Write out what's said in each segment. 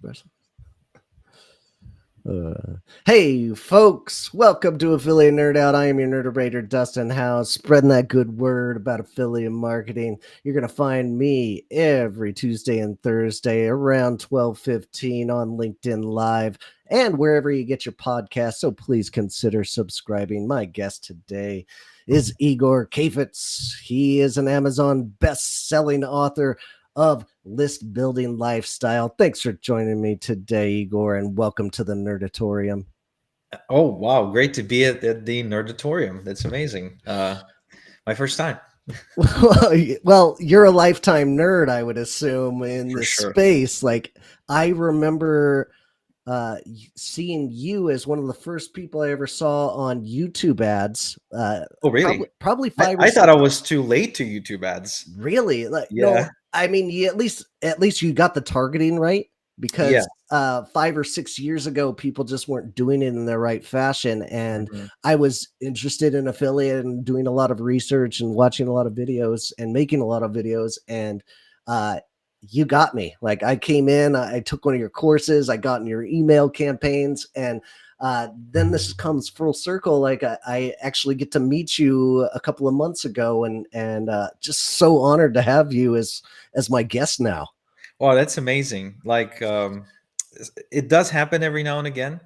expression. Hey, folks, welcome to Affiliate Nerd Out. I am your nerdabrator, Dustin House, spreading that good word about affiliate marketing. You're going to find me every Tuesday and Thursday around 12:15 on LinkedIn Live and wherever you get your podcasts. So please consider subscribing. My guest today is Igor Kaifetz. He is an Amazon best-selling author of list building lifestyle. Thanks for joining me today, Igor, and welcome to the Nerdatorium. Oh, wow. Great to be at the Nerdatorium. That's amazing. My first time. Well, you're a lifetime nerd, I would assume, in For this sure. space. Like, I remember seeing you as one of the first people I ever saw on YouTube ads. Oh, really? Probably I, five or I thought six. I was too late to YouTube ads. Really? Like, no, Yeah. I mean, you at least you got the targeting right, Yeah. because 5 or 6 years ago, people just weren't doing it in the right fashion, and Mhm. I was interested in affiliate and doing a lot of research and watching a lot of videos and making a lot of videos, and uh, you got me. Like, I came in, I took one of your courses, I got in your email campaigns, and then this comes full circle. Like, I actually get to meet you a couple of months ago, and just so honored to have you as my guest now. Wow, that's amazing. Like, it does happen every now and again.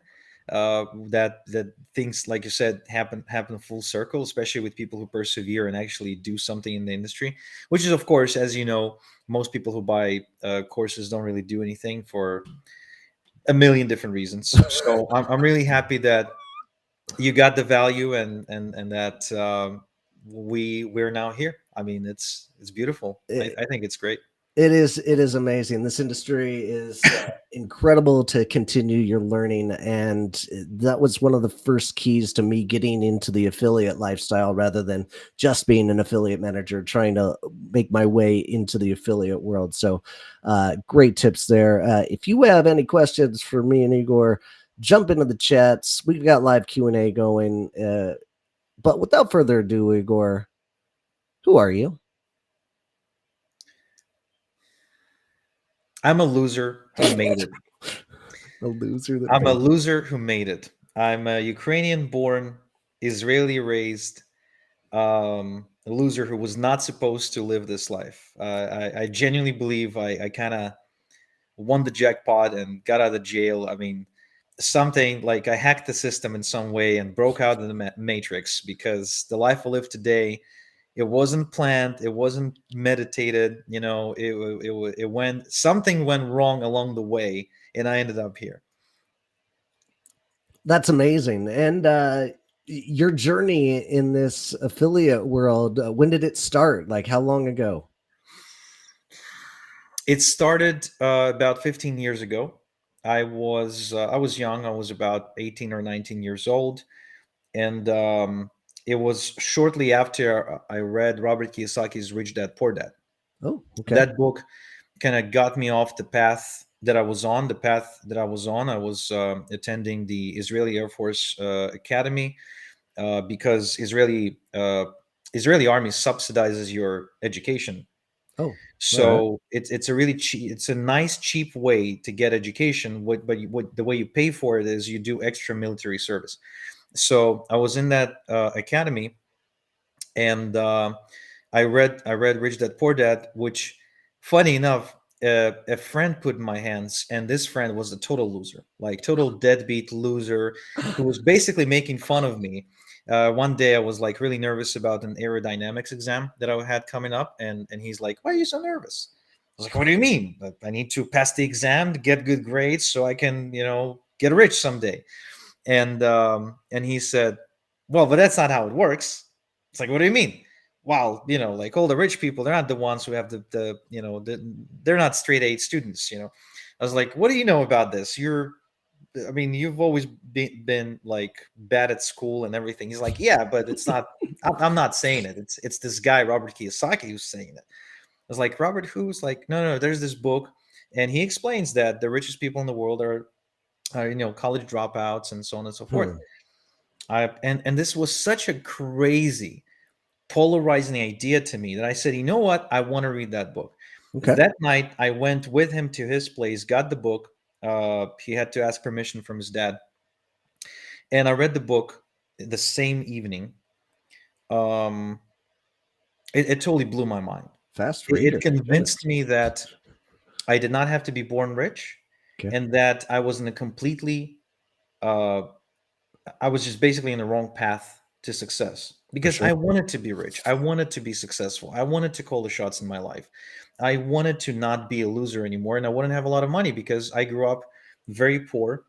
That things, like you said, happen full circle, especially with people who persevere and actually do something in the industry. Which is, of course, as you know, most people who buy courses don't really do anything for a million different reasons. So I'm really happy that you got the value, and that we're now here. I mean, it's beautiful. I think it's great. It is amazing. This industry is incredible to continue your learning, and that was one of the first keys to me getting into the affiliate lifestyle rather than just being an affiliate manager, trying to make my way into the affiliate world. So, great tips there. If you have any questions for me and Igor, jump into the chats. We've got live Q&A going. But without further ado, Igor, who are you? I'm a loser who made it. A loser that I'm a made it. loser who made it. I'm a Ukrainian-born, Israeli-raised a loser who was not supposed to live this life. I genuinely believe I kind of won the jackpot and got out of jail. I mean, something like I hacked the system in some way and broke out of the matrix, because the life I live today, it wasn't planned, it wasn't meditated. It went, something went wrong along the way, and I ended up here. That's amazing. And your journey in this affiliate world, when did it start? Like, how long ago? It started about 15 years ago. I was young. I was about 18 or 19 years old, and it was shortly after I read Robert Kiyosaki's Rich Dad Poor Dad. Oh, okay. That book kind of got me off the path that I was on. The path that I was on, I was attending the Israeli Air Force Academy, because Israeli Army subsidizes your education. Oh, all right. So it's a really cheap, it's a nice cheap way to get education. What the way you pay for it is you do extra military service. So I was in that academy, and I read Rich Dad Poor Dad, which, funny enough, a friend put in my hands, and this friend was a total loser, like total deadbeat loser, who was basically making fun of me. One day I was like really nervous about an aerodynamics exam that I had coming up, and he's like, "Why are you so nervous?" I was like, "What do you mean? I need to pass the exam to get good grades so I can, get rich someday." And he said, "Well, but that's not how it works." It's like, "What do you mean?" Well, like all the rich people, they're not the ones who have they're not straight A students. I was like, "What do you know about this? I mean, you've always been like bad at school and everything." He's like, "Yeah, but it's not. I'm not saying it. It's this guy Robert Kiyosaki who's saying it." I was like, "Robert who's?" Like, "No, no. There's this book, and he explains that the richest people in the world are college dropouts and so on and so forth." Hmm. And this was such a crazy, polarizing idea to me that I said, "You know what? I want to read that book." Okay. That night, I went with him to his place, got the book. He had to ask permission from his dad, and I read the book the same evening. Um, it totally blew my mind. Fast It reader. Shit. convinced me that I did not have to be born rich, Okay. and that I was in a completely uh, I was just basically in the wrong path to success For because I sure. wanted to be rich. I wanted to be successful. I wanted to call the shots in my life. I wanted to not be a loser anymore, and I wouldn't have a lot of money because I grew up very poor.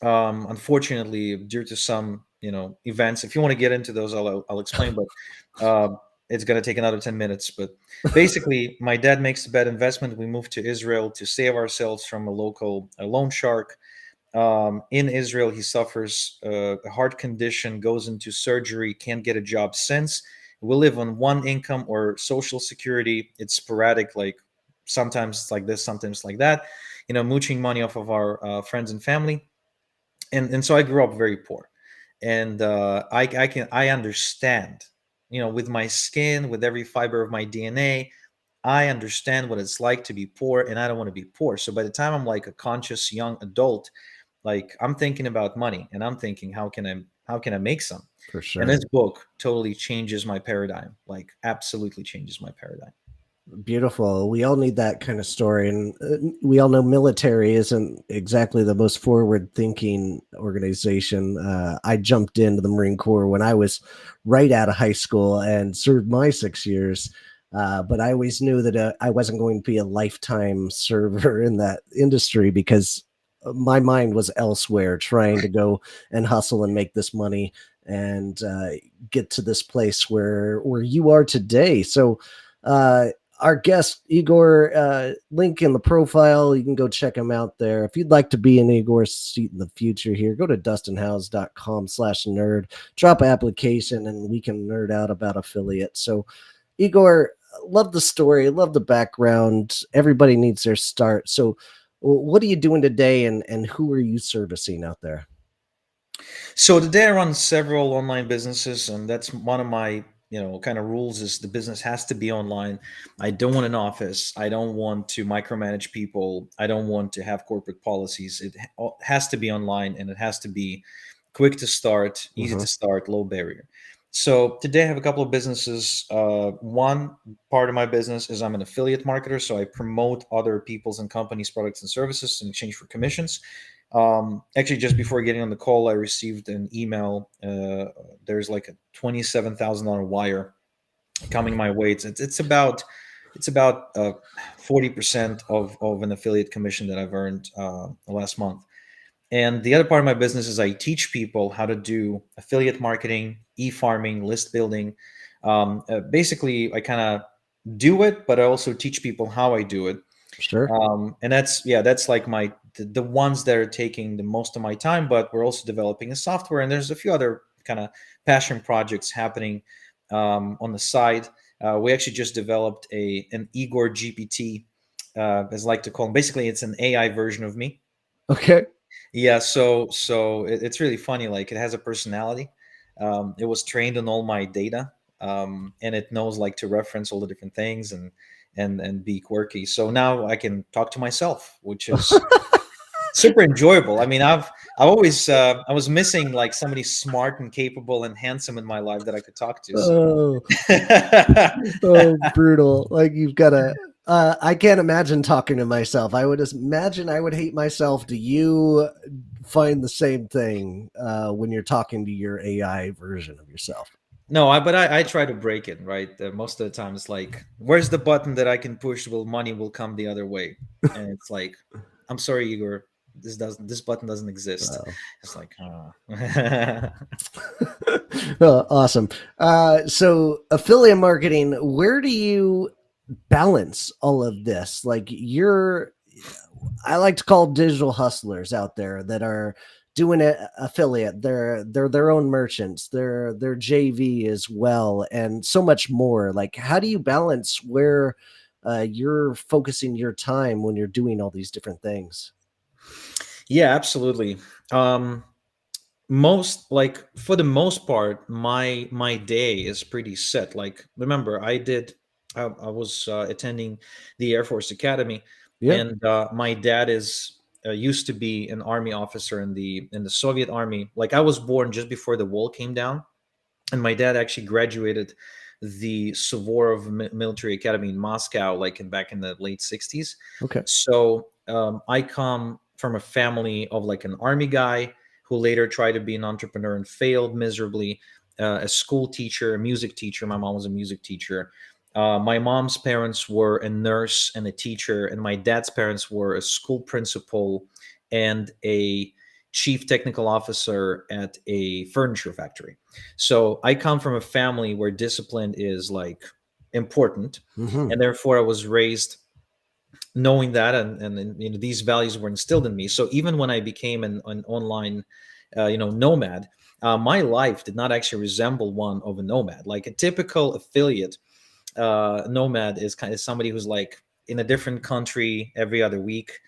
Unfortunately, due to some events. If you want to get into those, I'll explain. But it's going to take another 10 minutes. But basically, my dad makes a bad investment. We moved to Israel to save ourselves from a local loan shark. In Israel, he suffers a heart condition, goes into surgery, can't get a job since. We live on one income or social security. It's sporadic, like sometimes it's like this, sometimes like that. Mooching money off of our friends and family, and so I grew up very poor, and I understand, with my skin, with every fiber of my DNA. I understand what it's like to be poor, and I don't want to be poor. So by the time I'm like a conscious young adult, like I'm thinking about money, and I'm thinking, how can I make some? For And sure. this book totally changes my paradigm, like absolutely changes my paradigm. Beautiful. We all need that kind of story. And we all know military isn't exactly the most forward thinking organization. I jumped into the Marine Corps when I was right out of high school and served my 6 years. But I always knew that I wasn't going to be a lifetime server in that industry because my mind was elsewhere, trying to go and hustle and make this money and get to this place where you are today. So, uh, our guest Igor, link in the profile. You can go check him out there. If you'd like to be in Igor's seat in the future here, go to dustinhouse.com/nerd, drop an application, and we can nerd out about affiliate. So, Igor, love the story, love the background. Everybody needs their start. So, what are you doing today, and who are you servicing out there? So today I run several online businesses, and that's one of my kind of rules is the business has to be online. I don't want an office. I don't want to micromanage people. I don't want to have corporate policies. It has to be online, and it has to be quick to start, easy Mm-hmm. to start, low barrier. So today I have a couple of businesses. One part of my business is I'm an affiliate marketer, so I promote other people's and companies' products and services in exchange for commissions. Actually, just before getting on the call, I received an email. There's like a $27,000 wire coming my way. It's about 40% of an affiliate commission that I've earned last month. And the other part of my business is I teach people how to do affiliate marketing, e-farming, list building. Basically, I kind of do it, but I also teach people how I do it. Sure. And that's like the ones that are taking the most of my time. But we're also developing a software, and there's a few other kind of passion projects happening on the side. We actually just developed an Igor GPT, as I like to call him. Basically, it's an AI version of me. Okay. Yeah, so it's really funny. Like it has a personality. It was trained on all my data, and it knows like to reference all the different things and be quirky. So now I can talk to myself, which is super enjoyable. I mean, I've always I was missing like somebody smart and capable and handsome in my life that I could talk to. So Oh, oh, brutal. Like you've got to. I can't imagine talking to myself. I would just imagine I would hate myself. Do you find the same thing when you're talking to your AI version of yourself? no, but I try to break it, right. Most of the time it's like, where's the button that I can push? Will money will come the other way? And it's like, I'm sorry, Igor, this button doesn't exist. Wow. It's like, Oh, awesome. So affiliate marketing, where do you balance all of this? Like I like to call digital hustlers out there that are doing it affiliate. They're their own merchants. They're JV as well, and so much more. Like, how do you balance where you're focusing your time when you're doing all these different things? yeah, absolutely. Um, most like for the most part, my day is pretty set. Like, remember, I was attending the Air Force Academy, Yeah. and my dad is used to be an army officer in the Soviet army. Like I was born just before the wall came down, and my dad actually graduated the Suvorov Military Academy in Moscow, like back in the late '60s. Okay. So I come from a family of like an army guy who later tried to be an entrepreneur and failed miserably. A school teacher, a music teacher. My mom was a music teacher. My mom's parents were a nurse and a teacher, and my dad's parents were a school principal and a chief technical officer at a furniture factory. So I come from a family where discipline is like important, Hmm. and therefore I was raised knowing that, and you know these values were instilled in me. So even when I became an online nomad, my life did not actually resemble one of a nomad. Like a typical affiliate nomad is kind of somebody who's like in a different country every other week,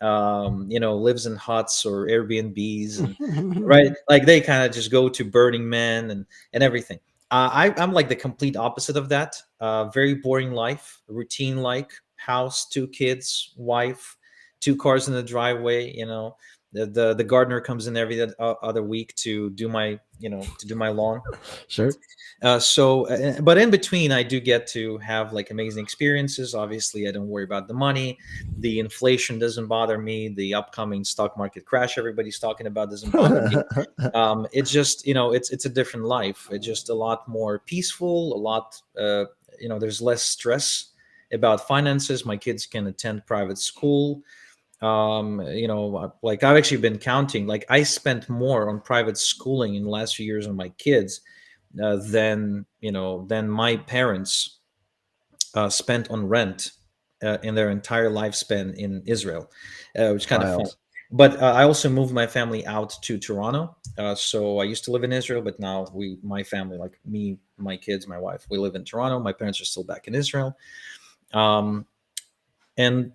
lives in huts or Airbnbs, and right, like they kind of just go to Burning Man and everything. I'm like the complete opposite of that. Very boring life, routine, like house, two kids, wife, two cars in the driveway. The gardener comes in every other week to do my lawn. Sure. But in between, I do get to have like amazing experiences. Obviously, I don't worry about the money. The inflation doesn't bother me. The upcoming stock market crash everybody's talking about doesn't bother me. It's just, it's a different life. It's just a lot more peaceful, a lot, there's less stress about finances. My kids can attend private school. Like I've actually been counting, like I spent more on private schooling in the last few years on my kids than my parents spent on rent in their entire lifespan in Israel, which is kind of fun. Wild. But I also moved my family out to Toronto. So I used to live in Israel, but now my family, like me, my kids, my wife, we live in Toronto. My parents are still back in Israel. Um, and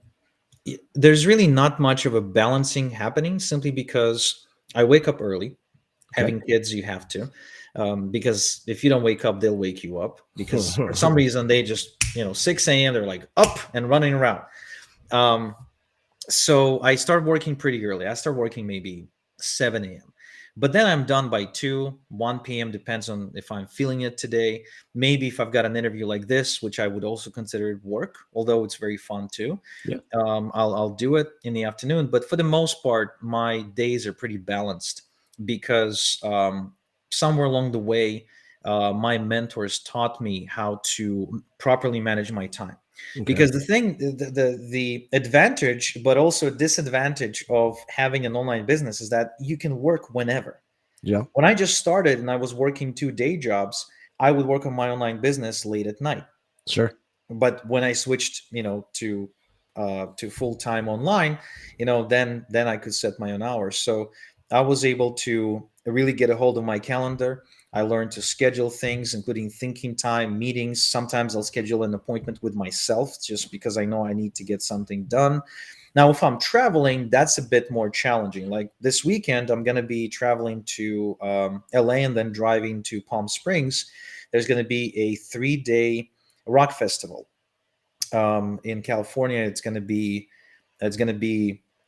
there's really not much of a balancing happening simply because I wake up early. Okay. Having kids, you have to, because if you don't wake up, they'll wake you up, because for some reason they just 6 a.m. they're like up and running around. So I start working pretty early. I start working maybe 7 a.m., but then I'm done by 2 1 p.m., depends on if I'm feeling it today. Maybe if I've got an interview like this, which I would also consider work, although it's very fun too. Yeah. I'll do it in the afternoon, but for the most part my days are pretty balanced, because somewhere along the way, my mentors taught me how to properly manage my time. Okay. Because the advantage, but also disadvantage of having an online business is that you can work whenever. Yeah. When I just started and I was working 2 day jobs, I would work on my online business late at night. Sure. But when I switched, to full time online, then I could set my own hours. So I was able to really get a hold of my calendar. I learned to schedule things, including thinking time, meetings. Sometimes I'll schedule an appointment with myself just because I know I need to get something done. Now, if I'm traveling, that's a bit more challenging. Like this weekend, I'm going to be traveling to LA and then driving to Palm Springs. There's going to be a 3 day rock festival in California. It's going to be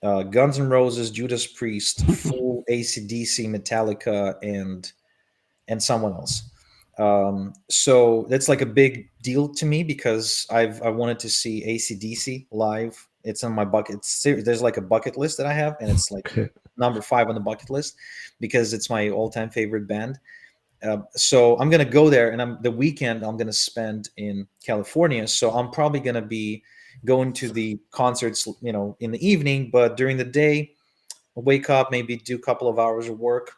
Guns N' Roses, Judas Priest, full AC/DC, Metallica, and someone else. So that's like a big deal to me because I wanted to see AC/DC live. It's on my bucket. There's like a bucket list that I have, and it's like Okay. number 5 on the bucket list because it's my all-time favorite band. So I'm gonna go there, and the weekend I'm gonna spend in California. So I'm probably gonna be going to the concerts, in the evening. But during the day, I'll wake up, maybe do a couple of hours of work,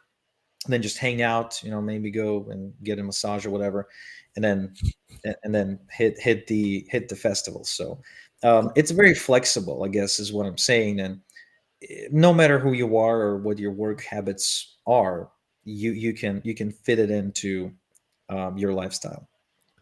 and then just hang out. Maybe go and get a massage or whatever, and then hit the festival. So it's very flexible, I guess, is what I'm saying. And no matter who you are or what your work habits are, you can fit it into your lifestyle.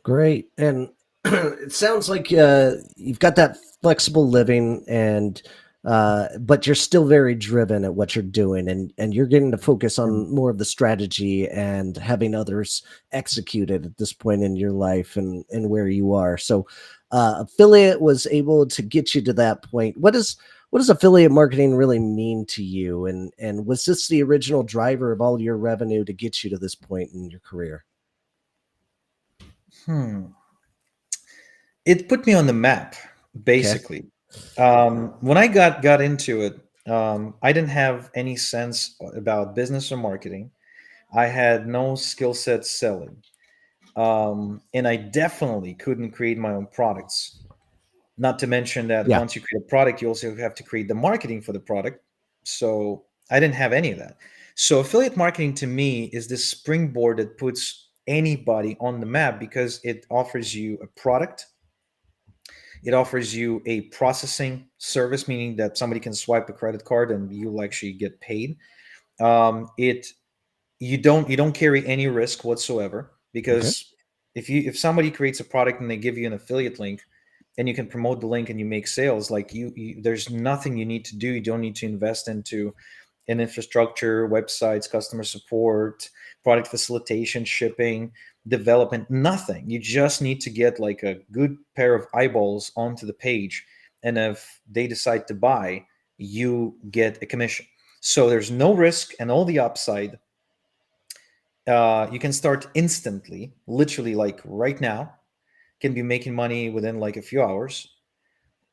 Great. And it sounds like you've got that flexible living, and but you're still very driven at what you're doing, and you're getting to focus Mhm. on more of the strategy and having others execute it at this point in your life and where you are. So affiliate was able to get you to that point. What does affiliate marketing really mean to you? And was this the original driver of all your revenue to get you to this point in your career? Hmm. It put me on the map, Okay. basically. When I got into it, I didn't have any sense about business or marketing. I had no skill set selling, and I definitely couldn't create my own products. Not to mention that Yeah. once you create a product, you also have to create the marketing for the product. So I didn't have any of that. So affiliate marketing to me is this springboard that puts anybody on the map because it offers you a product. It offers you a processing service, meaning that somebody can swipe a credit card and you'll actually get paid. It you don't carry any risk whatsoever, Okay. because if somebody creates a product and they give you an affiliate link and you can promote the link and you make sales, like there's nothing you need to do. You don't need to invest into in infrastructure, websites, customer support, product facilitation, shipping, development, nothing. You just need to get like a good pair of eyeballs onto the page. And if they decide to buy, you get a commission. So there's no risk and all the upside. You can start instantly, literally like right now, can be making money within like a few hours.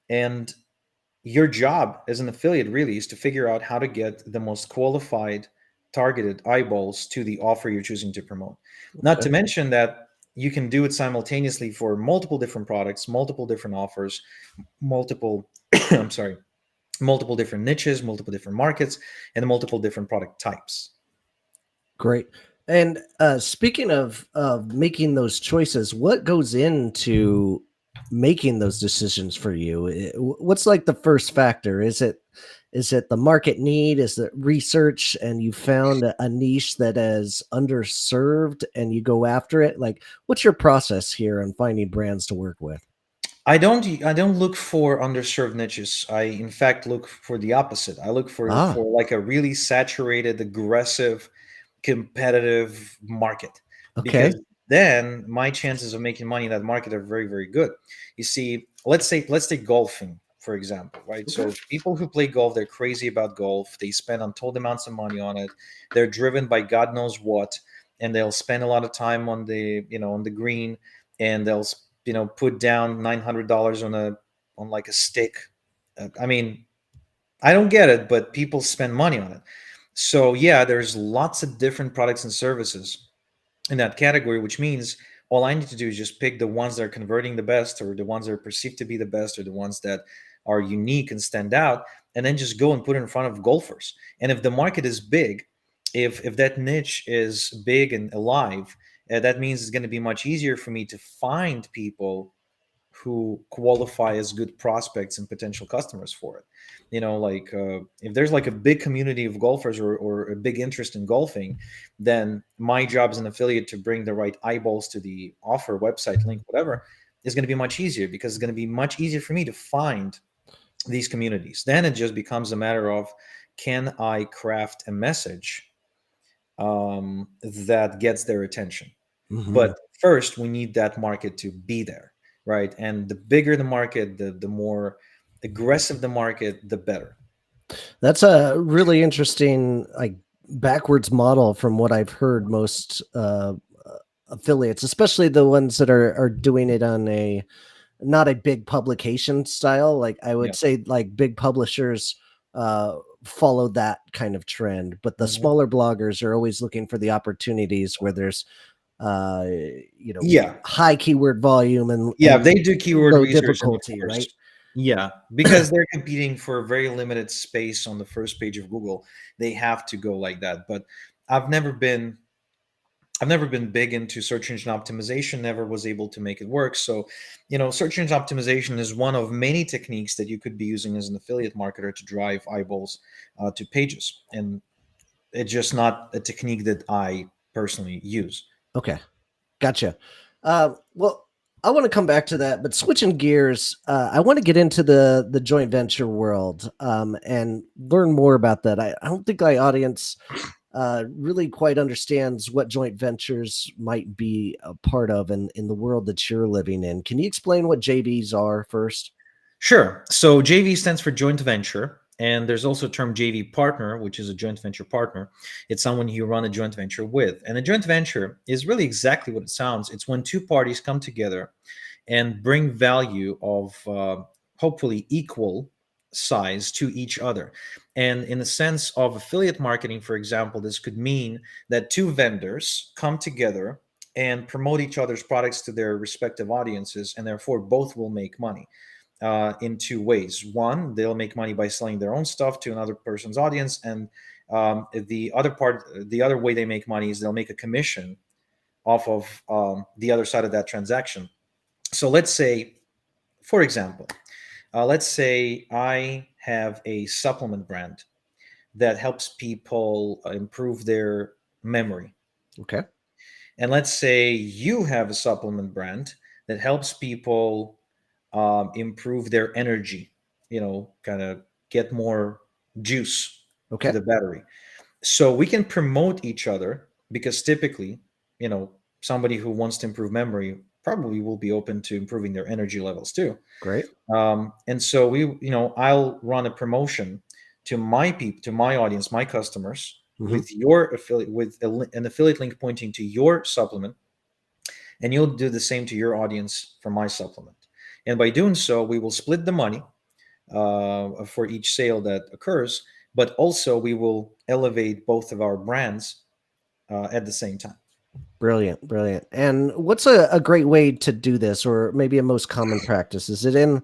And your job as an affiliate really is to figure out how to get the most qualified targeted eyeballs to the offer you're choosing to promote. Not Okay. to mention that you can do it simultaneously for multiple different products, multiple different offers, multiple I'm sorry, multiple different niches, multiple different markets, and multiple different product types. Great. And speaking of making those choices, what goes into making those decisions for you? What's like the first factor? Is it the market need? Is it research and you found a niche that is underserved and you go after it? Like, what's your process here on finding brands to work with? I don't look for underserved niches. I in fact look for the opposite. I look for Ah, like a really saturated, aggressive, competitive market, okay. because then my chances of making money in that market are very, very good. You see, let's take golfing for example, right? Okay. So people who play golf, they're crazy about golf. They spend untold amounts of money on it. They're driven by God knows what, and they'll spend a lot of time on the green, and they'll put down $900 on like a stick. I mean, I don't get it, but people spend money on it. So yeah, there's lots of different products and services in that category, which means all I need to do is just pick the ones that are converting the best, or the ones that are perceived to be the best, or the ones that are unique and stand out, and then just go and put it in front of golfers. And if the market is big, if that niche is big and alive, that means it's going to be much easier for me to find people who qualify as good prospects and potential customers for it. Like if there's like a big community of golfers, or a big interest in golfing, then my job as an affiliate to bring the right eyeballs to the offer, website, link, whatever, is going to be much easier, because it's going to be much easier for me to find these communities. Then it just becomes a matter of, can I craft a message that gets their attention? Hmm. But first, we need that market to be there, right? And the bigger the market, the more aggressive the market, the better. That's a really interesting, like, backwards model from what I've heard most affiliates, especially the ones that are doing it on a not a big publication style. Like, I Yeah. would say like big publishers follow that kind of trend, but the Mhm. smaller bloggers are always looking for the opportunities where there's uh you know Yeah. high keyword volume Yeah. and They do keyword low research, and of difficulty, right? course, yeah, because they're competing for a very limited space on the first page of Google. They have to go like that. But I've never been I've never been big into search engine optimization, never was able to make it work. So, search engine optimization is one of many techniques that you could be using as an affiliate marketer to drive eyeballs to pages. And it's just not a technique that I personally use. Okay. Gotcha. Well, I want to come back to that, but switching gears, I want to get into the joint venture world and learn more about that. I don't think my audience really quite understands what joint ventures might be a part of in the world that you're living in. Can you explain what JVs are first? Sure. So JV stands for joint venture, and there's also a term JV partner, which is a joint venture partner. It's someone you run a joint venture with, and a joint venture is really exactly what it sounds. It's when two parties come together and bring value of hopefully equal size to each other. And in the sense of affiliate marketing, for example, this could mean that two vendors come together and promote each other's products to their respective audiences, and therefore both will make money in two ways. One, they'll make money by selling their own stuff to another person's audience, and the other way they make money is they'll make a commission off of the other side of that transaction. So let's say, for example, let's say I have a supplement brand that helps people improve their memory. Okay. And let's say you have a supplement brand that helps people improve their energy, kind of get more juice to Okay. the battery. So we can promote each other because typically, somebody who wants to improve memory probably will be open to improving their energy levels too. Great. And so I'll run a promotion to my people, to my audience, my customers, Hmm. with your affiliate, with an affiliate link pointing to your supplement, and you'll do the same to your audience for my supplement. And by doing so, we will split the money for each sale that occurs, but also we will elevate both of our brands at the same time. Brilliant, brilliant. And what's a great way to do this, or maybe a most common practice? Is it in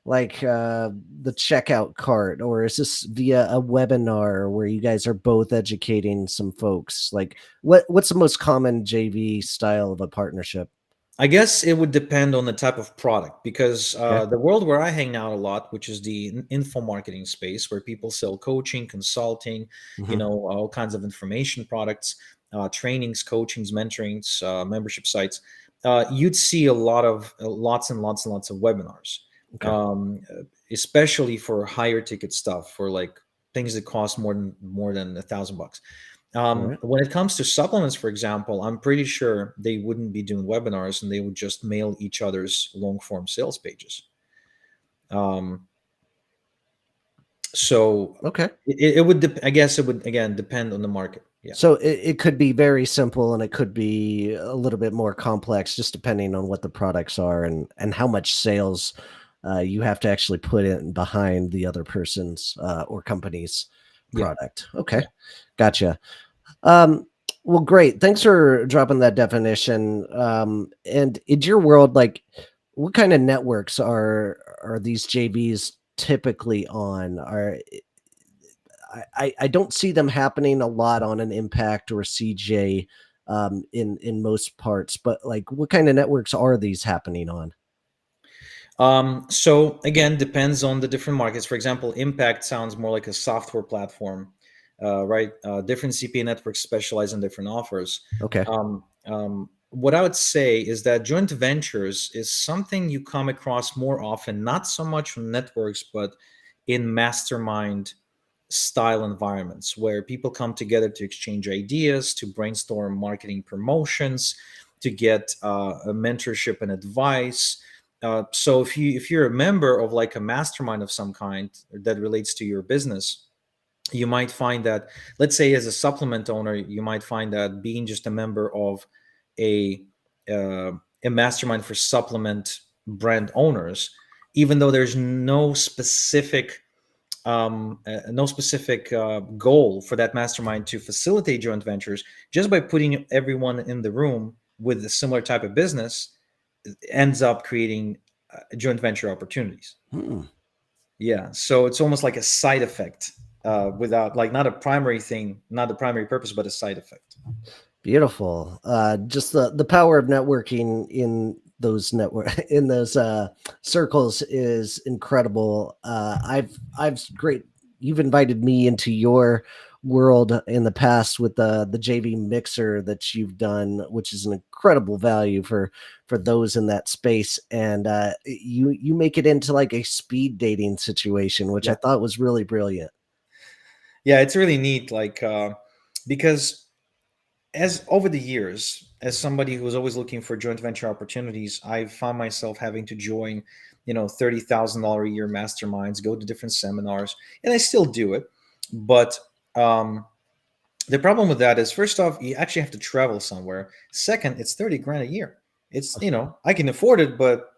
like the checkout cart, or is this via a webinar where you guys are both educating some folks? Like, what's the most common JV style of a partnership? I guess it would depend on the type of product, because Okay. the world where I hang out a lot, which is the info marketing space, where people sell coaching, consulting, Hmm. all kinds of information products, trainings, coachings, mentorings, membership sites. You'd see a lot of lots and lots and lots of webinars, Okay. um, especially for higher ticket stuff, for like things that cost more than $1,000. All right. When it comes to supplements, for example, I'm pretty sure they wouldn't be doing webinars, and they would just mail each other's long form sales pages. Um, so Okay. it would, I guess it would again depend on the market. Yeah. So it could be very simple and it could be a little bit more complex, just depending on what the products are and how much sales you have to actually put in behind the other person's or company's Yeah. product. Okay, Yeah. gotcha. Um, well, great. Thanks for dropping that definition. And in your world, like, what kind of networks are these JVs typically on? I don't see them happening a lot on an Impact or a CJ in most parts, but like what kind of networks are these happening on? So again, depends on the different markets. For example, Impact sounds more like a software platform, right? Different CPA networks specialize in different offers. Okay. What I would say is that joint ventures is something you come across more often, not so much from networks, but in mastermind style environments where people come together to exchange ideas, to brainstorm marketing promotions, to get a mentorship and advice. So if you're a member of like a mastermind of some kind that relates to your business, you might find that, let's say as a supplement owner, you might find that being just a member of a uh, a mastermind for supplement brand owners, even though there's no specific goal for that mastermind to facilitate joint ventures, just by putting everyone in the room with a similar type of business ends up creating joint venture opportunities. Hmm. Yeah, so it's almost like a side effect, without, like, not a primary thing, not the primary purpose, but a side effect. Beautiful. Just the power of networking in those network in those circles is incredible. I've great. You've invited me into your world in the past with the JV mixer that you've done, which is an incredible value for those in that space. And you make it into like a speed dating situation, which I Yeah, thought was really brilliant. yeah, it's really neat, like, because as over the years, as somebody who was always looking for joint venture opportunities, I found myself having to join, $30,000 a year masterminds, go to different seminars, and I still do it. But the problem with that is, first off, you actually have to travel somewhere. Second, it's 30 grand a year. It's, I can afford it, but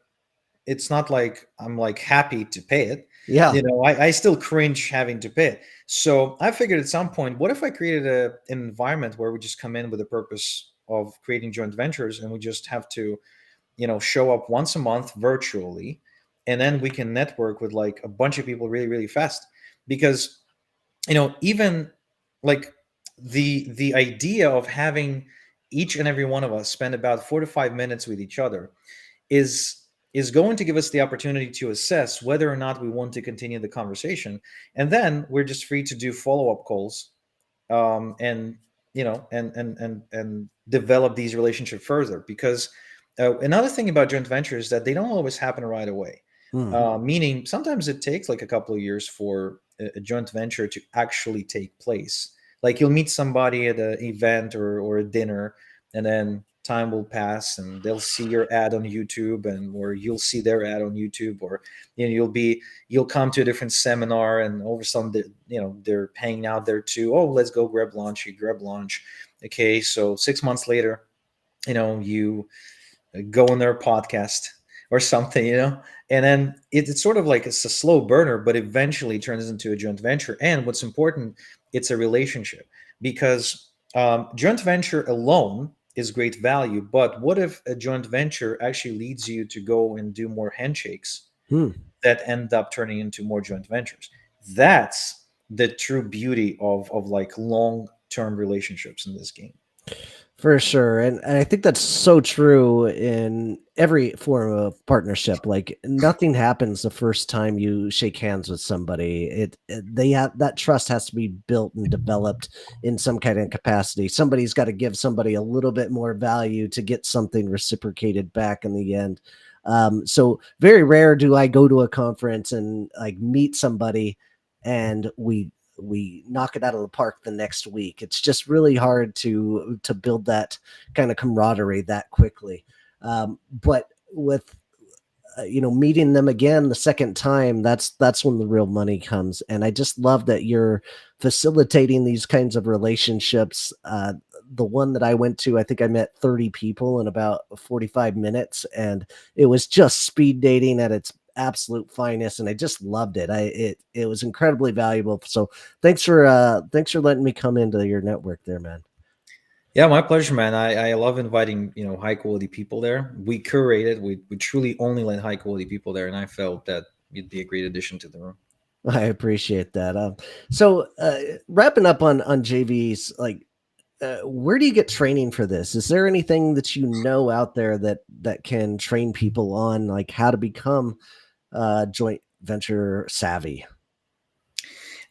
it's not like I'm like happy to pay it. Yeah. I still cringe having to pay it. So I figured at some point, what if I created an environment where we just come in with the purpose of creating joint ventures, and we just have to, show up once a month virtually, and then we can network with like a bunch of people really, really fast. Because, even like the idea of having each and every one of us spend about 4 to 5 minutes with each other is is going to give us the opportunity to assess whether or not we want to continue the conversation, and then we're just free to do follow-up calls, and and develop these relationships further. Because another thing about joint ventures is that they don't always happen right away. Hmm. Meaning sometimes it takes like a couple of years for a joint venture to actually take place. Like you'll meet somebody at an event or a dinner, and then time will pass and they'll see your ad on YouTube, and or you'll see their ad on YouTube, or you'll come to a different seminar, and all of a sudden they're hanging out there too. Oh, let's go grab lunch. You grab lunch. Okay, so 6 months later, you go on their podcast or something, and then it's sort of like it's a slow burner, but eventually turns into a joint venture. And what's important, it's a relationship. Because joint venture alone is great value, but what if a joint venture actually leads you to go and do more handshakes Hmm. that end up turning into more joint ventures? That's the true beauty of like long term relationships in this game. For sure. And I think that's so true in every form of partnership. Like nothing happens the first time you shake hands with somebody. They have that trust has to be built and developed in some kind of capacity. Somebody's got to give somebody a little bit more value to get something reciprocated back in the end. So very rare do I go to a conference and like meet somebody and we knock it out of the park the next week. It's just really hard to build that kind of camaraderie that quickly. But with meeting them again the second time, that's when the real money comes. And I just love that you're facilitating these kinds of relationships. The one that I went to, I think I met 30 people in about 45 minutes, and it was just speed dating at its absolute finest, and I just loved it. It was incredibly valuable. So thanks for letting me come into your network there, man. Yeah, my pleasure, man. I love inviting, high quality people there. We curate it. We truly only let high quality people there, and I felt that you'd be a great addition to the room. I appreciate that. So wrapping up on JVs, like where do you get training for this? Is there anything that out there that can train people on like how to become joint venture savvy?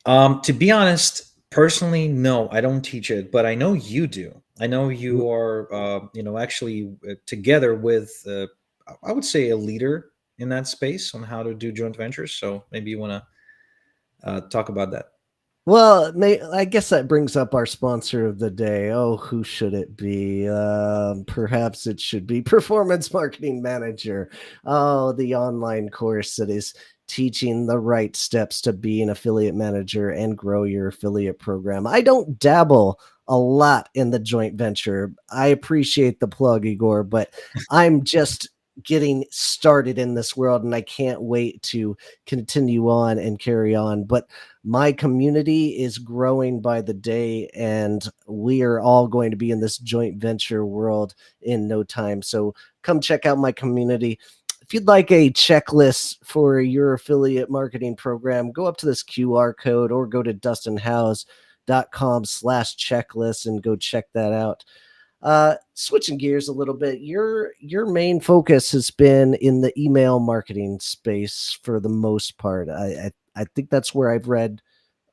To be honest, personally, no, I don't teach it, but I know you do. I know you are, actually together with, I would say, a leader in that space on how to do joint ventures. So maybe you want to talk about that. Well, I guess that brings up our sponsor of the day. Oh, who should it be? Perhaps it should be Performance Marketing Manager. Oh, the online course that is teaching the right steps to be an affiliate manager and grow your affiliate program. I don't dabble a lot in the joint venture. I appreciate the plug, Igor, but I'm just getting started in this world, and I can't wait to continue on and carry on. But my community is growing by the day, and we are all going to be in this joint venture world in no time. So come check out my community. If you'd like a checklist for your affiliate marketing program, go up to this QR code or go to dustinhouse.com/checklist and go check that out. Switching gears a little bit, your main focus has been in the email marketing space for the most part. I think that's where I've read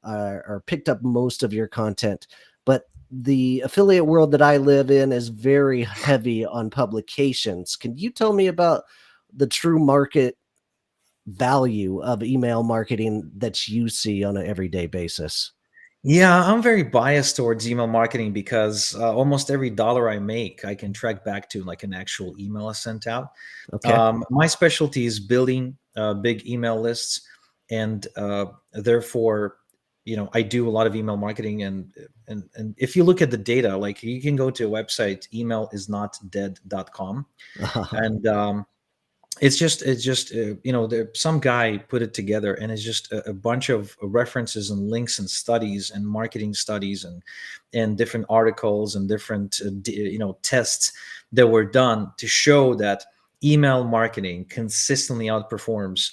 or picked up most of your content. But the affiliate world that I live in is very heavy on publications. Can you tell me about the true market value of email marketing that you see on an everyday basis? Yeah, I'm very biased towards email marketing because almost every dollar I make, I can track back to like an actual email I sent out. Okay. My specialty is building big email lists, and therefore, I do a lot of email marketing. And if you look at the data, like you can go to a website, email-is-not-dead.com, and it's just some guy put it together, and it's just a bunch of references and links and studies and marketing studies and different articles and different tests that were done to show that email marketing consistently outperforms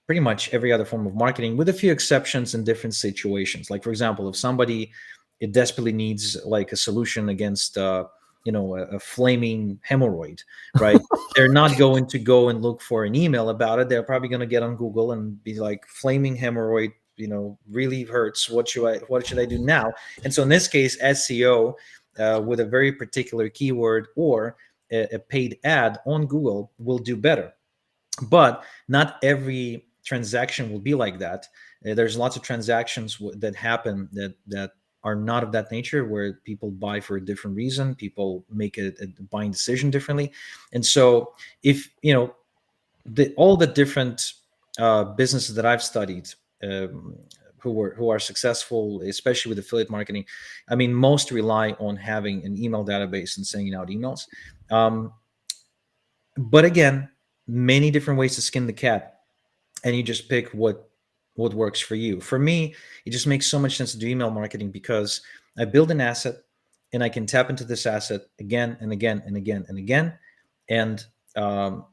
pretty much every other form of marketing, with a few exceptions in different situations. Like, for example, if somebody it desperately needs like a solution against a flaming hemorrhoid, right? They're not going to go and look for an email about it. They're probably going to get on Google and be like, flaming hemorrhoid, really hurts. What should I do now? And so in this case, SEO with a very particular keyword or a paid ad on Google will do better. But not every transaction will be like that. There's lots of transactions that happen that are not of that nature, where people buy for a different reason. People make a buying decision differently. And so if all the different businesses that I've studied, um, who are successful, especially with affiliate marketing, I mean, most rely on having an email database and sending out emails. um, but again, many different ways to skin the cat, and you just pick what works for you. For me, it just makes so much sense to do email marketing because I build an asset, and I can tap into this asset again and again and again and again. And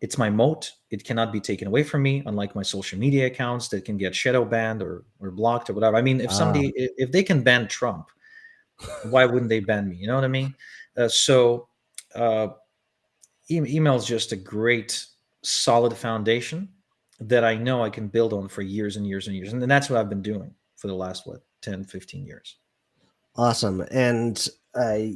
it's my moat. It cannot be taken away from me, unlike my social media accounts that can get shadow banned or blocked or whatever. I mean, if Ah, somebody, if they can ban Trump, why wouldn't they ban me? You know what I mean? So uh, email is just a great, solid foundation that I know I can build on for years and years and years. And that's what I've been doing for the last, 10, 15 years. awesome. And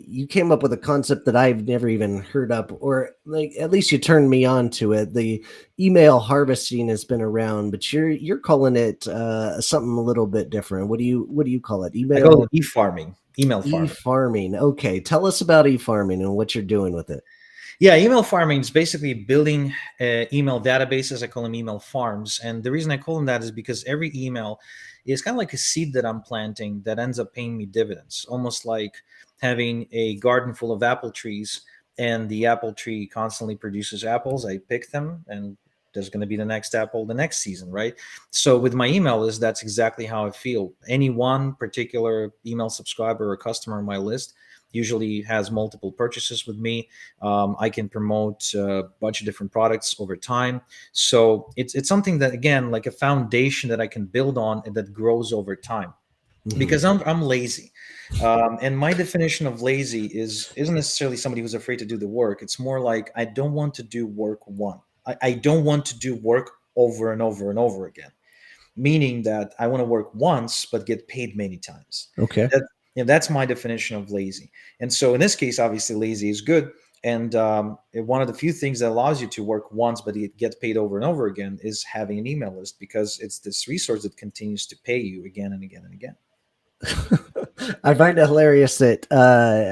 you came up with a concept that I've never even heard of, or like at least you turned me on to it. The email harvesting has been around, but you're calling it something a little bit different. What do you call it? I call it Email e-farming, email farming. e-farming. Okay, tell us about e-farming and what you're doing with it. Yeah, email farming is basically building email databases. I call them email farms. And the reason I call them that is because every email is kind of like a seed that I'm planting that ends up paying me dividends, almost like having a garden full of apple trees, and the apple tree constantly produces apples. I pick them, and there's going to be the next apple the next season, right? So with my email list, that's exactly how I feel. Any one particular email subscriber or customer on my list usually has multiple purchases with me. I can promote a bunch of different products over time. So it's something that, again, like a foundation that I can build on and that grows over time. Mhm. Because I'm lazy, and my definition of lazy isn't necessarily somebody who's afraid to do the work. It's more like I don't want to do work I don't want to do work over and over and over again, meaning that I want to work once but get paid many times. Okay. That, that's my definition of lazy. And so in this case, obviously, lazy is good. And one of the few things that allows you to work once but it gets paid over and over again is having an email list, because it's this resource that continues to pay you again and again and again. I find it hilarious that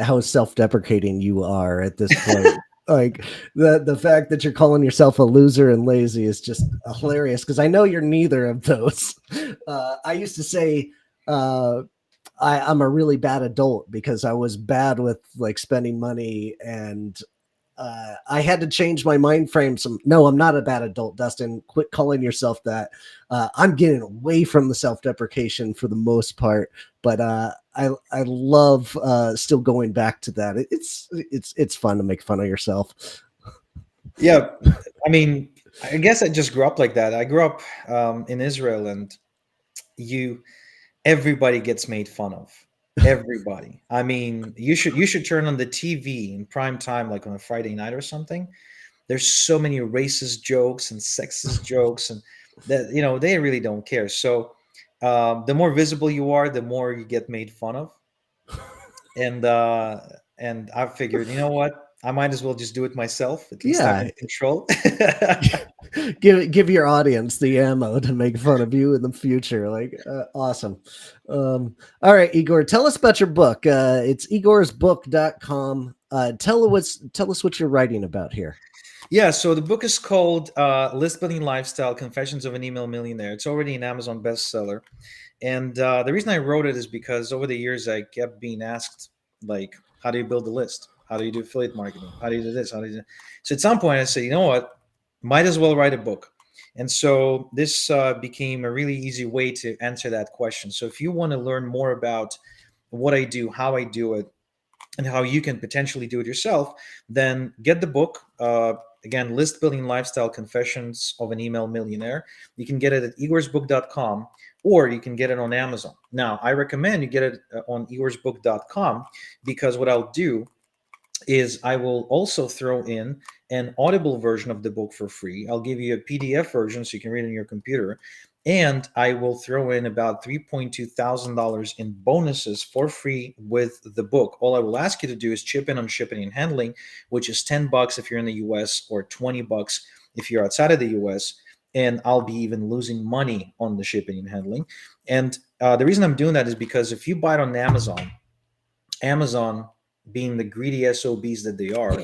how self-deprecating you are at this point. Like the fact that you're calling yourself a loser and lazy is just hilarious because I know you're neither of those. I used to say I'm a really bad adult because I was bad with like spending money and I had to change my mind frame. No, I'm not a bad adult, Dustin. Quit calling yourself that. I'm getting away from the self-deprecation for the most part, but I love still going back to that. It's fun to make fun of yourself. Yeah, I mean, I guess I just grew up like that. I grew up in Israel, and you everybody gets made fun of. Everybody. I mean, you should turn on the TV in prime time, like on a Friday night or something. There's so many racist jokes and sexist jokes, and that they really don't care. So the more visible you are, the more you get made fun of. And I figured, you know what? I might as well just do it myself. At least I'm Yeah, in control. give your audience the ammo to make fun of you in the future. Like awesome. All right, Igor, tell us about your book. It's igorsbook.com. Tell us what you're writing about here. Yeah, so the book is called List Building Lifestyle: Confessions of an Email Millionaire. It's already an Amazon bestseller. And the reason I wrote it is because over the years I kept being asked, like, how do you build a list? How do you do affiliate marketing? How do you do this? How do you do... So at some point I said, you know what? Might as well write a book. And so this became a really easy way to answer that question. So if you want to learn more about what I do, how I do it, and how you can potentially do it yourself, then get the book. Again, List Building Lifestyle: Confessions of an Email Millionaire. You can get it at igorsbook.com, or you can get it on Amazon. Now, I recommend you get it on igorsbook.com, because what I'll do is I will also throw in an audible version of the book for free. I'll give you a PDF version so you can read it on your computer. And I will throw in about $3,200 in bonuses for free with the book. All I will ask you to do is chip in on shipping and handling, which is $10 if you're in the US, or $20 if you're outside of the US. And I'll be even losing money on the shipping and handling. And the reason I'm doing that is because if you buy it on Amazon, Amazon, being the greedy SOBs that they are,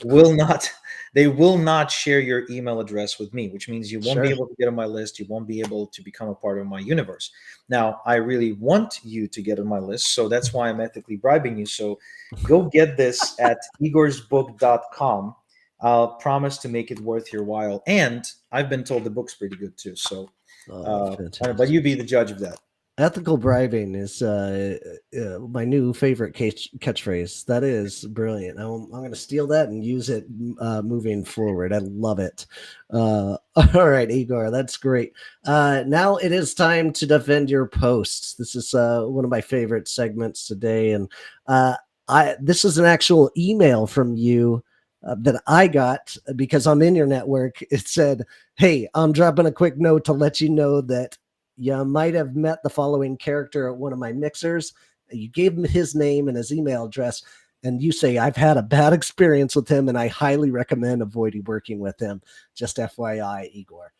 will not they will not share your email address with me, which means you won't be Sure. able to get on my list, you won't be able to become a part of my universe. Now, I really want you to get on my list, so that's why I'm ethically bribing you. So go get this at igorsbook.com. I'll promise to make it worth your while. And I've been told the book's pretty good too. So Oh, but fantastic. you be the judge of that. Ethical bribing is my new favorite catchphrase. That is brilliant. I'm going to steal that and use it moving forward. I love it. All right, Igor, that's great. Now it is time to defend your posts. This is one of my favorite segments today, and uh, this is an actual email from you. That I got because I'm in your network. It said, "Hey, I'm dropping a quick note to let you know that you might have met the following character at one of my mixers. You gave him his name and his email address, and you say, I've had a bad experience with him and I highly recommend avoiding working with him. Just FYI, Igor."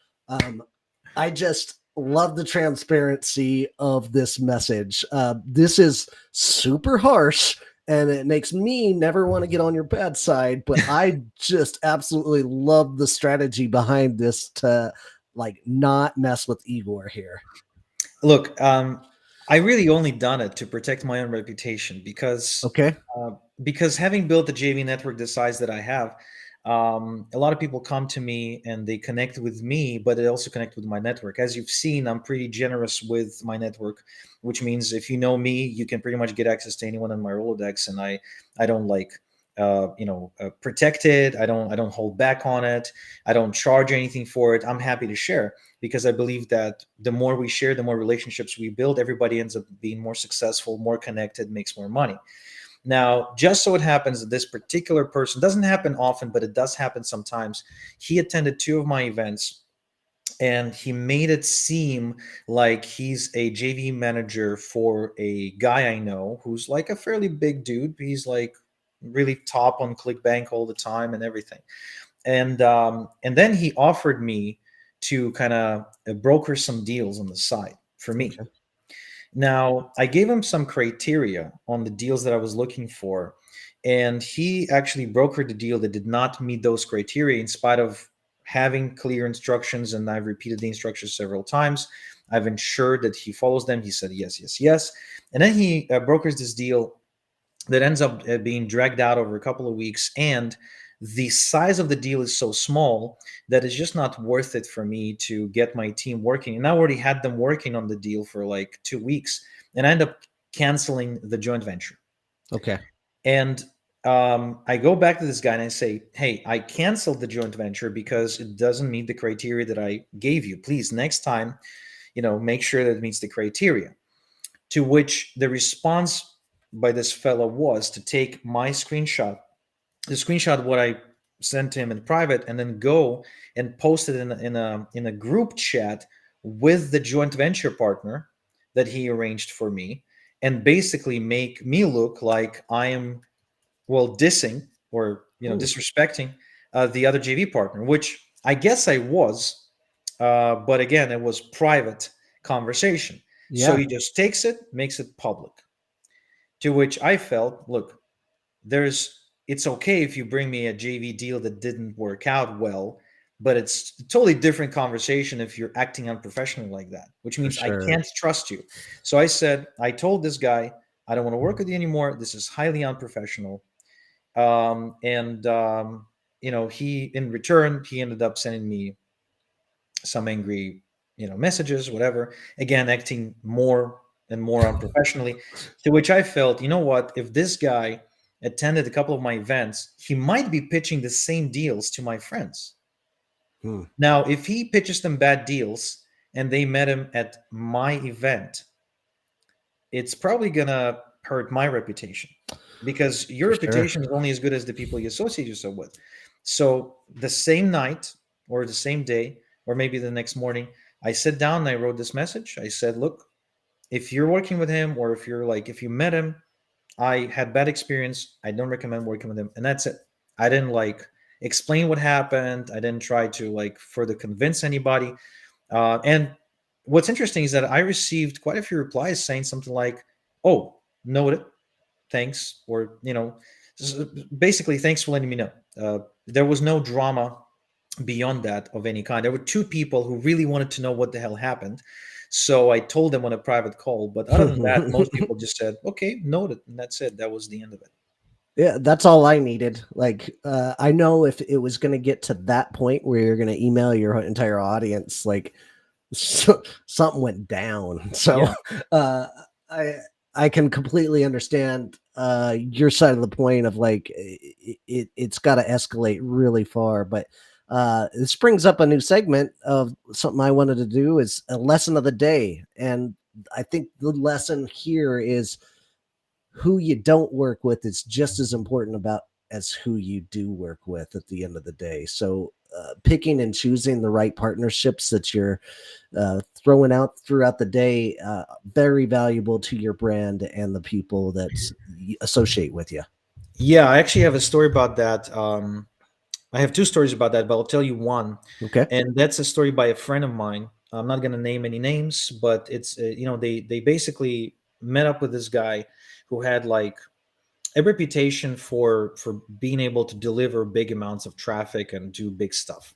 I just love the transparency of this message. This is super harsh and it makes me never want to get on your bad side, but I just absolutely love the strategy behind this to like not mess with Igor here. Look, I really only done it to protect my own reputation, Okay. uh, because having built the JV network the size that I have, a lot of people come to me and they connect with me, but they also connect with my network. As you've seen, I'm pretty generous with my network, which means if you know me, you can pretty much get access to anyone in my Rolodex, and I don't like protect it. I don't hold back on it. I don't charge anything for it. I'm happy to share, because I believe that the more we share, the more relationships we build, everybody ends up being more successful, more connected, makes more money. Now, just so it happens that this particular person, doesn't happen often, but it does happen sometimes, he attended two of my events, and he made it seem like he's a JV manager for a guy I know who's like a fairly big dude. He's like really top on ClickBank all the time and everything. And then he offered me to kind of broker some deals on the side for me. Okay. Now, I gave him some criteria on the deals that I was looking for, and he actually brokered the deal that did not meet those criteria, in spite of having clear instructions. And I've repeated the instructions several times. I've ensured that he follows them. He said yes, yes, yes. And then he brokers this deal that ends up being dragged out over a couple of weeks. And the size of the deal is so small that it's just not worth it for me to get my team working. And I already had them working on the deal for like 2 weeks, and I end up canceling the joint venture. Okay. And I go back to this guy and I say, hey, I canceled the joint venture because it doesn't meet the criteria that I gave you. Please, next time, make sure that it meets the criteria. To which the response by this fellow was to take my screenshot, the screenshot what I sent to him in private, and then go and post it in a group chat with the joint venture partner that he arranged for me, and basically make me look like I am, well, dissing, or Ooh. disrespecting the other JV partner, which I guess I was, but again, it was private conversation. So Yeah. he just takes it, makes it public. To which I felt, look, there's it's okay if you bring me a JV deal that didn't work out well, but it's a totally different conversation if you're acting unprofessionally like that, which For means I sure. can't trust you. So I told this guy, I don't want to work with you anymore. This is highly unprofessional. And he, in return, he ended up sending me some angry, messages, whatever. Again, acting more and more unprofessionally. To which I felt, you know what? If this guy attended a couple of my events, he might be pitching the same deals to my friends. Hmm. Now, if he pitches them bad deals and they met him at my event, it's probably gonna hurt my reputation, because your For sure. reputation is only as good as the people you associate yourself with. So the same night or the same day or maybe the next morning, I sat down and I wrote this message. I said, look, if you're working with him, or if you met him, I had bad experience. I don't recommend working with him, and that's it. I didn't explain what happened. I didn't try to further convince anybody. And what's interesting is that I received quite a few replies saying something like, "Oh, noted, thanks," or basically, "Thanks for letting me know." There was no drama beyond that of any kind. There were two people who really wanted to know what the hell happened. So I told them on a private call. But other than that, most people just said, okay, noted. And that's it. That was the end of it. Yeah, that's all I needed. Like, I know if it was going to get to that point where you're going to email your entire audience, like, something went down. So, Yeah. uh, I I can completely understand your side of the point of like it's got to escalate really far. But this brings up a new segment of something I wanted to do is a lesson of the day, and I think the lesson here is who you don't work with is just as important about as who you do work with at the end of the day. So picking and choosing the right partnerships that you're throwing out throughout the day, very valuable to your brand and the people that associate with you. Yeah. I actually have a story about that. I have two stories about that, but I'll tell you one. Okay. And that's a story by a friend of mine. I'm not going to name any names, but it's, they basically met up with this guy who had a reputation for being able to deliver big amounts of traffic and do big stuff.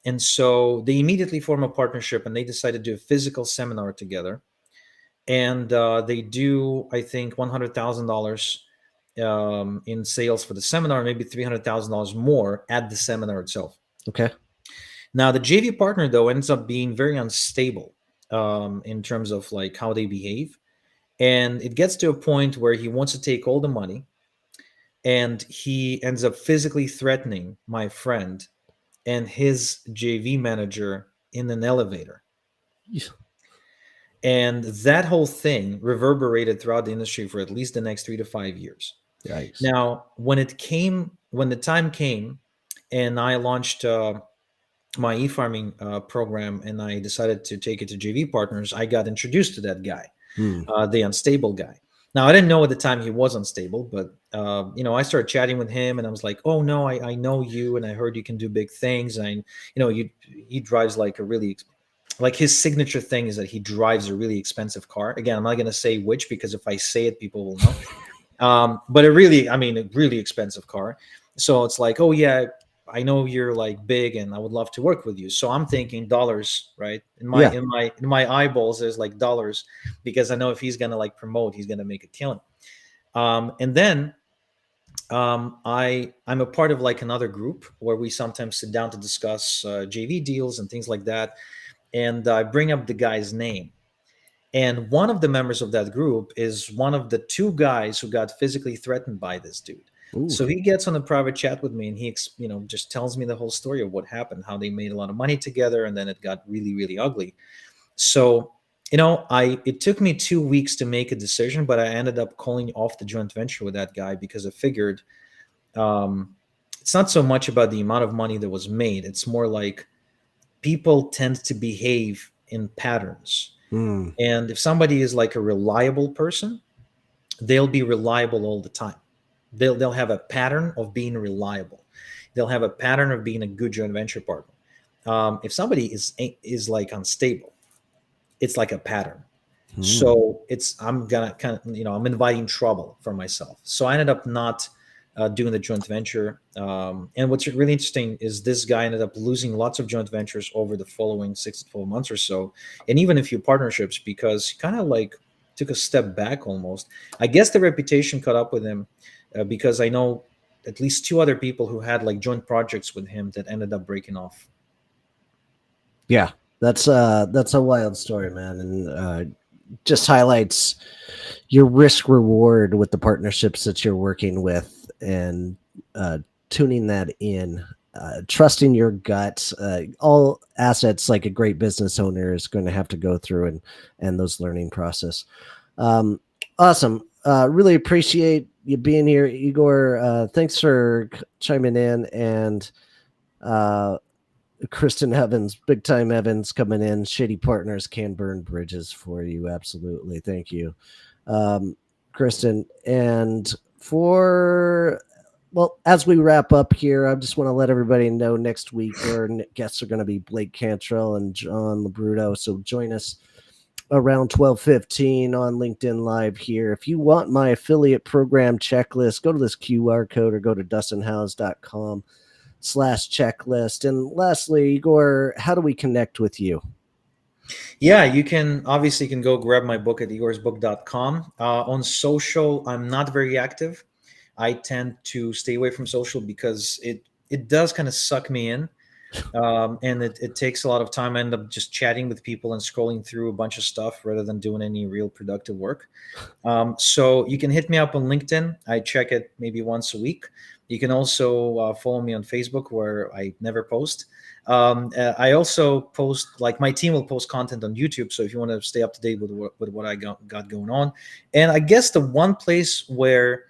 And so they immediately form a partnership and they decide to do a physical seminar together. And they do, I think, $100,000 in sales for the seminar, maybe $300,000 more at the seminar itself. Okay. Now, the JV partner, though, ends up being very unstable in terms of how they behave. And it gets to a point where he wants to take all the money, and he ends up physically threatening my friend and his JV manager in an elevator. And that whole thing reverberated throughout the industry for at least the next 3 to 5 years. Yikes. Now, when the time came, and I launched my e-farming program, and I decided to take it to JV partners, I got introduced to that guy, Hmm. the unstable guy. Now, I didn't know at the time he was unstable, but I started chatting with him, and I was like, "Oh no, I know you, and I heard you can do big things." And he drives his signature thing is that he drives a really expensive car. Again, I'm not going to say which, because if I say it, people will know. But a really expensive car. So it's like, oh yeah, I know you're big, and I would love to work with you. So I'm thinking dollars, right? Yeah. In my eyeballs, there's dollars, because I know if he's gonna promote, he's gonna make a killing. And then I'm a part of another group where we sometimes sit down to discuss JV deals and things like that. And I bring up the guy's name. And one of the members of that group is one of the two guys who got physically threatened by this dude. Ooh. So he gets on a private chat with me, and he, just tells me the whole story of what happened, how they made a lot of money together, and then it got really, really ugly. So, it took me 2 weeks to make a decision, but I ended up calling off the joint venture with that guy, because I figured it's not so much about the amount of money that was made. It's more like people tend to behave in patterns. Hmm. And if somebody is a reliable person, they'll be reliable all the time. They'll have a pattern of being reliable. They'll have a pattern of being a good joint venture partner. If somebody is unstable, it's like a pattern. Hmm. So I'm gonna I'm inviting trouble for myself. So I ended up not doing the joint venture. And what's really interesting is this guy ended up losing lots of joint ventures over the following 6 to 12 months or so, and even a few partnerships because he kind of like took a step back almost. I guess the reputation caught up with him because I know at least two other people who had like joint projects with him that ended up breaking off. Yeah, that's a wild story, man, and just highlights your risk reward with the partnerships that you're working with, and tuning that in, trusting your gut. All assets, like a great business owner, is going to have to go through, and those learning process. Um, awesome. Really appreciate you being here, Igor. Thanks for chiming in, and uh, Kristen Evans, big time Evans coming in. Shitty partners can burn bridges for you. Absolutely. Thank you, Kristen. And for, well, as we wrap up here, I just want to let everybody know next week our guests are going to be Blake Cantrell and John Labruto. So join us around 12:15 on LinkedIn Live here. If you want my affiliate program checklist, go to this QR code or go to dustinhouse.com/checklist. And lastly, Igor, how do we connect with you? Yeah, you can obviously can go grab my book at igorsbook.com. On social, I'm not very active. I tend to stay away from social because it does kind of suck me in. And it takes a lot of time. I end up just chatting with people and scrolling through a bunch of stuff rather than doing any real productive work. So you can hit me up on LinkedIn. I check it maybe once a week. You can also follow me on Facebook, where I never post. I also post, like, my team will post content on YouTube. So if you want to stay up to date with what I got going on. And I guess the one place where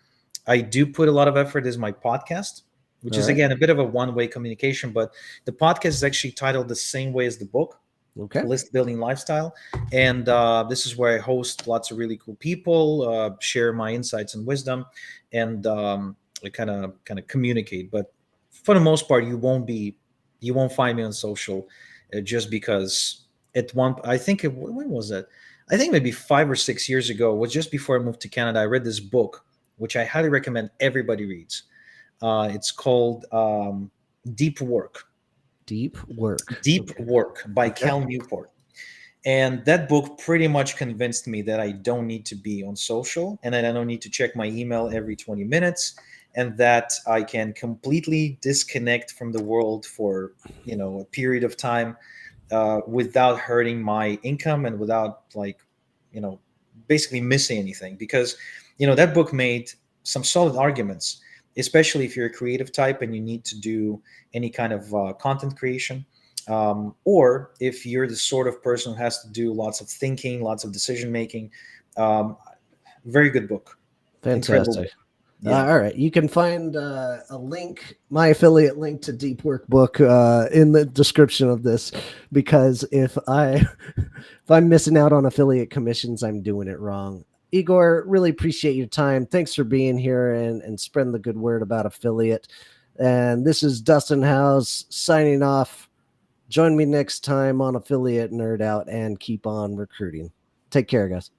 I do put a lot of effort is my podcast, which All is, right. again, a bit of a one-way communication, but the podcast is actually titled the same way as the book, Okay. List Building Lifestyle. And this is where I host lots of really cool people, share my insights and wisdom, and kind of communicate. But for the most part, you won't find me on social, just because at one, I think when was that? I think maybe 5 or 6 years ago, was just before I moved to Canada. I read this book, which I highly recommend everybody reads. It's called Deep Work. Deep work. Deep Okay. Work by Okay. Cal Newport. And that book pretty much convinced me that I don't need to be on social, and that I don't need to check my email every 20 minutes, and that I can completely disconnect from the world for, a period of time, without hurting my income and without, like, you know, basically missing anything. Because, that book made some solid arguments, especially if you're a creative type and you need to do any kind of content creation, or if you're the sort of person who has to do lots of thinking, lots of decision making. um, Very good book. Incredible Fantastic. book. Yeah. All right. You can find a link, my affiliate link to Deep Work book, in the description of this, because if I'm missing out on affiliate commissions, I'm doing it wrong. Igor, really appreciate your time. Thanks for being here and spreading the good word about affiliate. And this is Dustin House signing off. Join me next time on Affiliate Nerd Out and keep on recruiting. Take care, guys.